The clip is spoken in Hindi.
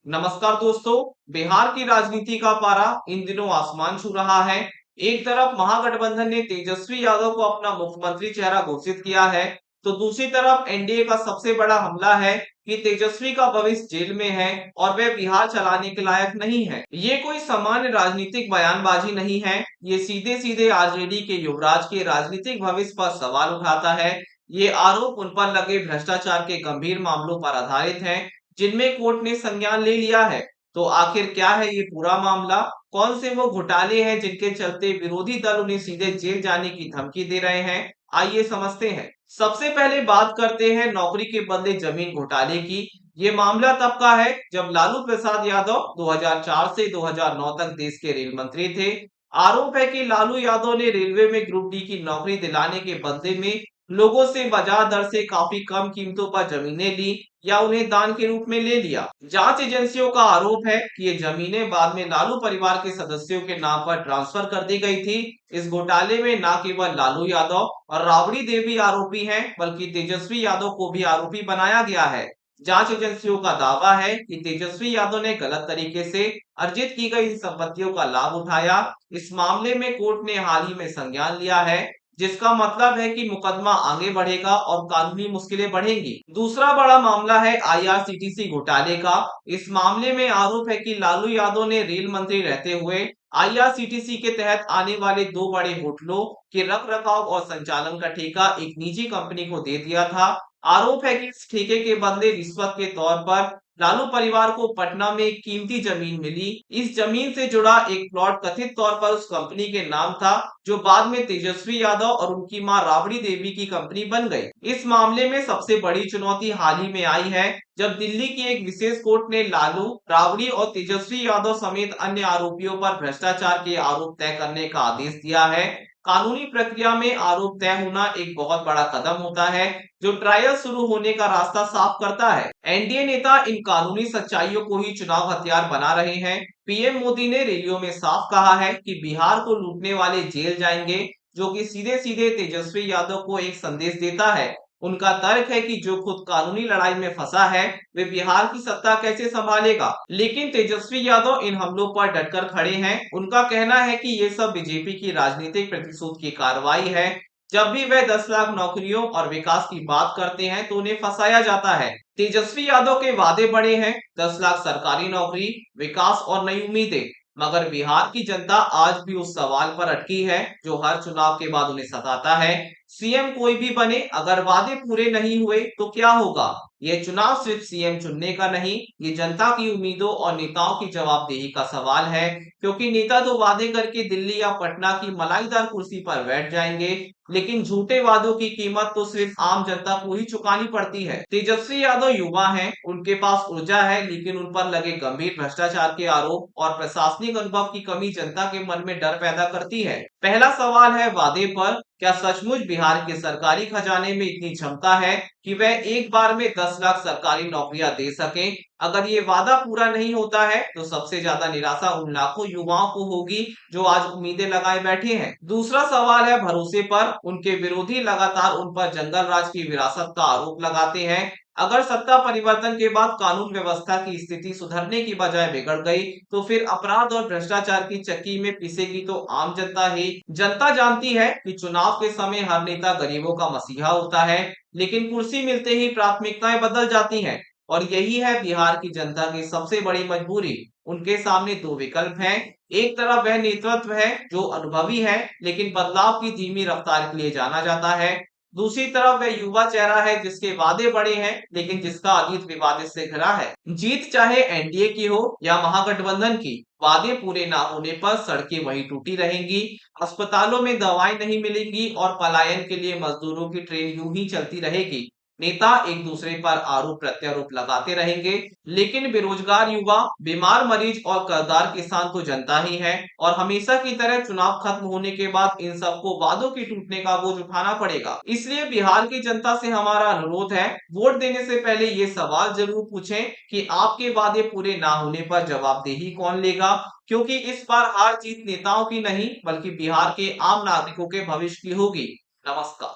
नमस्कार दोस्तों। बिहार की राजनीति का पारा इन दिनों आसमान छू रहा है। एक तरफ महागठबंधन ने तेजस्वी यादव को अपना मुख्यमंत्री चेहरा घोषित किया है, तो दूसरी तरफ एनडीए का सबसे बड़ा हमला है कि तेजस्वी का भविष्य जेल में है और वह बिहार चलाने के लायक नहीं है। ये कोई सामान्य राजनीतिक बयानबाजी नहीं है, ये सीधे सीधे आरजेडी के युवराज के राजनीतिक भविष्य पर सवाल उठाता है। ये आरोप उन पर लगे भ्रष्टाचार के गंभीर मामलों पर आधारित है, जिनमें कोर्ट ने संज्ञान ले लिया है। तो आखिर क्या है ये पूरा मामला? कौन से वो घोटाले हैं जिनके चलते विरोधी दल उन्हें सीधे जेल जाने की धमकी दे रहे हैं? आइए समझते हैं। सबसे पहले बात करते हैं नौकरी के बदले जमीन घोटाले की। ये मामला तब का है जब लालू प्रसाद यादव 2004 से 2009 तक देश के रेल मंत्री थे। आरोप है कि लालू यादव ने रेलवे में ग्रुप डी की नौकरी दिलाने के बदले में लोगों से बाजार दर से काफी कम कीमतों पर जमीनें ली या उन्हें दान के रूप में ले लिया। जांच एजेंसियों का आरोप है कि ये जमीनें बाद में लालू परिवार के सदस्यों के नाम पर ट्रांसफर कर दी गई थी। इस घोटाले में न केवल लालू यादव और राबड़ी देवी आरोपी हैं, बल्कि तेजस्वी यादव को भी आरोपी बनाया गया है। जांच एजेंसियों का दावा है कि तेजस्वी यादव ने गलत तरीके से अर्जित की गई इन संपत्तियों का लाभ उठाया। इस मामले में कोर्ट ने हाल ही में संज्ञान लिया है, जिसका मतलब है कि मुकदमा आगे बढ़ेगा और कानूनी मुश्किलें बढ़ेंगी। दूसरा बड़ा मामला है आईआरसीटीसी घोटाले का। इस मामले में आरोप है कि लालू यादव ने रेल मंत्री रहते हुए आईआरसीटीसी के तहत आने वाले दो बड़े होटलों के रख रखाव और संचालन का ठेका एक निजी कंपनी को दे दिया था। आरोप है कि इस ठेके के बदले रिश्वत के तौर पर लालू परिवार को पटना में एक कीमती जमीन मिली। इस जमीन से जुड़ा एक प्लॉट कथित तौर पर उस कंपनी के नाम था, जो बाद में तेजस्वी यादव और उनकी मां राबड़ी देवी की कंपनी बन गई। इस मामले में सबसे बड़ी चुनौती हाल ही में आई है, जब दिल्ली की एक विशेष कोर्ट ने लालू, राबड़ी और तेजस्वी यादव समेत अन्य आरोपियों पर भ्रष्टाचार के आरोप तय करने का आदेश दिया है। कानूनी प्रक्रिया में आरोप तय होना एक बहुत बड़ा कदम होता है, जो ट्रायल शुरू होने का रास्ता साफ करता है। एनडीए नेता इन कानूनी सच्चाइयों को ही चुनाव हथियार बना रहे हैं। पीएम मोदी ने रैलियों में साफ कहा है कि बिहार को लूटने वाले जेल जाएंगे, जो कि सीधे सीधे तेजस्वी यादव को एक संदेश देता है। उनका तर्क है कि जो खुद कानूनी लड़ाई में फंसा है, वे बिहार की सत्ता कैसे संभालेगा। लेकिन तेजस्वी यादव इन हमलों पर डटकर खड़े हैं। उनका कहना है कि ये सब बीजेपी की राजनीतिक प्रतिशोध की कार्रवाई है। जब भी वे 10 लाख नौकरियों और विकास की बात करते हैं, तो उन्हें फंसाया जाता है। तेजस्वी यादव के वादे बड़े हैं, 10 लाख सरकारी नौकरी, विकास और नई उम्मीदें। मगर बिहार की जनता आज भी उस सवाल पर अटकी है, जो हर चुनाव के बाद उन्हें सताता है। सीएम कोई भी बने, अगर वादे पूरे नहीं हुए तो क्या होगा? ये चुनाव सिर्फ सीएम चुनने का नहीं, ये जनता की उम्मीदों और नेताओं की जवाबदेही का सवाल है। क्योंकि नेता तो वादे करके दिल्ली या पटना की मलाईदार कुर्सी पर बैठ जाएंगे, लेकिन झूठे वादों की कीमत तो सिर्फ आम जनता को ही चुकानी पड़ती है। तेजस्वी यादव युवा हैं, उनके पास ऊर्जा है, लेकिन उन पर लगे गंभीर भ्रष्टाचार के आरोप और प्रशासनिक अनुभव की कमी जनता के मन में डर पैदा करती है। पहला सवाल है वादे पर। क्या सचमुच बिहार के सरकारी खजाने में इतनी क्षमता है कि वह एक बार में 10 लाख सरकारी नौकरियां दे सके? अगर ये वादा पूरा नहीं होता है, तो सबसे ज्यादा निराशा उन लाखों युवाओं को होगी जो आज उम्मीदें लगाए बैठे हैं। दूसरा सवाल है भरोसे पर। उनके विरोधी लगातार उन पर जंगल राज की विरासत का आरोप लगाते हैं। अगर सत्ता परिवर्तन के बाद कानून व्यवस्था की स्थिति सुधरने की बजाय बिगड़ गई, तो फिर अपराध और भ्रष्टाचार की चक्की में पिसेगी तो आम जनता ही। जनता जानती है कि चुनाव के समय हर नेता गरीबों का मसीहा होता है, लेकिन कुर्सी मिलते ही प्राथमिकताएं बदल जाती हैं। और यही है बिहार की जनता की सबसे बड़ी मजबूरी। उनके सामने दो विकल्प हैं। एक तरफ वह नेतृत्व है जो अनुभवी है, लेकिन बदलाव की धीमी रफ्तार के लिए जाना जाता है। दूसरी तरफ वह युवा चेहरा है जिसके वादे बड़े हैं, लेकिन जिसका अतीत विवादित से घिरा है। जीत चाहे एनडीए की हो या महागठबंधन की, वादे पूरे ना होने पर सड़कें वही टूटी रहेंगी, अस्पतालों में दवाएं नहीं मिलेंगी और पलायन के लिए मजदूरों की ट्रेन यूं ही चलती रहेगी। नेता एक दूसरे पर आरोप प्रत्यारोप लगाते रहेंगे, लेकिन बेरोजगार युवा, बीमार मरीज और कर्जदार किसान तो जनता ही है। और हमेशा की तरह चुनाव खत्म होने के बाद इन सबको वादों के टूटने का बोझ उठाना पड़ेगा। इसलिए बिहार की जनता से हमारा अनुरोध है, वोट देने से पहले ये सवाल जरूर पूछें कि आपके वादे पूरे ना होने पर जवाबदेही कौन लेगा। क्योंकि इस बार हार जीत नेताओं की नहीं, बल्कि बिहार के आम नागरिकों के भविष्य की होगी। नमस्कार।